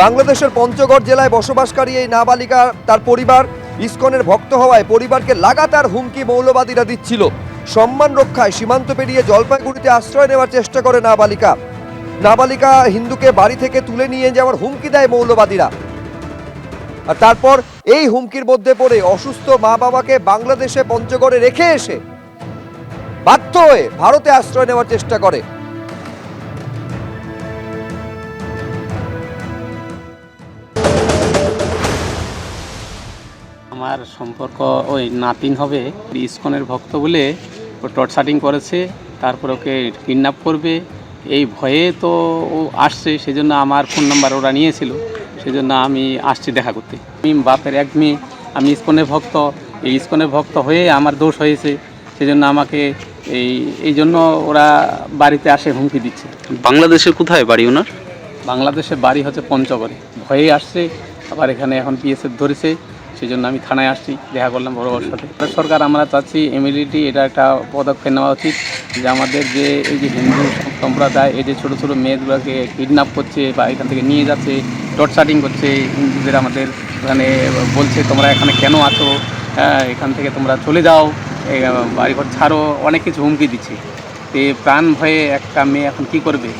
বাংলাদেশের পঞ্চগড় জেলায় বসবাসকারী এই নাবালিকা তার পরিবার ইসকনের ভক্ত হওয়ায় পরিবারকে লাগাতার হুমকি মৌলবাদীরা দিচ্ছিল। সম্মান রক্ষায় সীমান্ত পেরিয়ে জলপাইগুড়িতে আশ্রয় নেওয়ার চেষ্টা করে নাবালিকা হিন্দুকে বাড়ি থেকে তুলে নিয়ে যাওয়ার হুমকি দেয় মৌলবাদীরা। আর তারপর এই হুমকির মধ্যে পড়ে অসুস্থ মা বাবাকে বাংলাদেশে পঞ্চগড়ে রেখে এসে বাধ্য হয়ে ভারতে আশ্রয় নেওয়ার চেষ্টা করে। আমার সম্পর্ক ওই নাতিন হবে, ইসকনের ভক্ত বলে ও টর্চারিং করেছে, তারপর ওকে কিডন্যাপ করবে এই ভয়ে তো ও আসছে। সেজন্য আমার ফোন নাম্বার ওরা নিয়েছিল, সেজন্য আমি আসছি দেখা করতে। আমি বাপের এক মেয়ে, আমি ইসকনের ভক্ত। এই ইসকনের ভক্ত হয়ে আমার দোষ হয়েছে, সেজন্য আমাকে এই জন্য ওরা বাড়িতে আসে হুমকি দিচ্ছে। বাংলাদেশের কোথায় বাড়ি ওনার? বাংলাদেশের বাড়ি হচ্ছে পঞ্চগড়ে। ভয়ে আসছে, আবার এখানে এখন পিএসএফ ধরেছে, সেই জন্য আমি থানায় আসছি, দেখা করলাম বড়োর সাথে। সরকার আমরা চাচ্ছি ইমিডিয়েটলি এটা একটা পদক্ষেপ নেওয়া উচিত, যে আমাদের যে এই যে হিন্দু সম্প্রদায় এই যে ছোটো ছোটো মেয়েগুলোকে কিডন্যাপ করছে বা এখান থেকে নিয়ে যাচ্ছে, টর্চারিং করছে হিন্দুদের, আমাদের এখানে বলছে তোমরা এখানে কেন আছো, এখান থেকে তোমরা চলে যাও, বাড়িঘর ছাড়ো, অনেক কিছু হুমকি দিচ্ছে। তো প্রাণ ভয়ে একটা মেয়ে এখন কী করবে?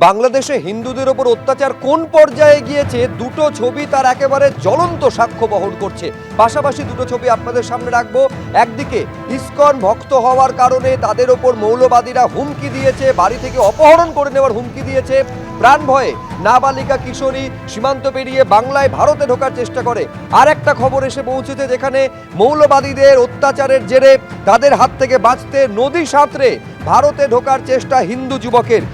বাংলাদেশে হিন্দুদের ওপর অত্যাচার কোন পর্যায়ে গিয়েছে দুটো ছবি তার একেবারে জ্বলন্ত সাক্ষ্য বহন করছে। পাশাপাশি দুটো ছবি আপনাদের সামনে রাখবো। একদিকে ইসকন ভক্ত হওয়ার কারণে তাদের ওপর মৌলবাদীরা হুমকি দিয়েছে, বাড়ি থেকে অপহরণ করে নেওয়ার হুমকি দিয়েছে। প্রাণ ভয়ে নাবালিকা কিশোরী সীমান্ত পেরিয়ে বাংলায় ভারতে ঢোকার চেষ্টা করে। আর একটা খবর এসে পৌঁছেছে যেখানে মৌলবাদীদের অত্যাচারের জেরে তাদের হাত থেকে বাঁচতে নদী সাঁতরে ভারতে ঢোকার চেষ্টা হিন্দু যুবকের।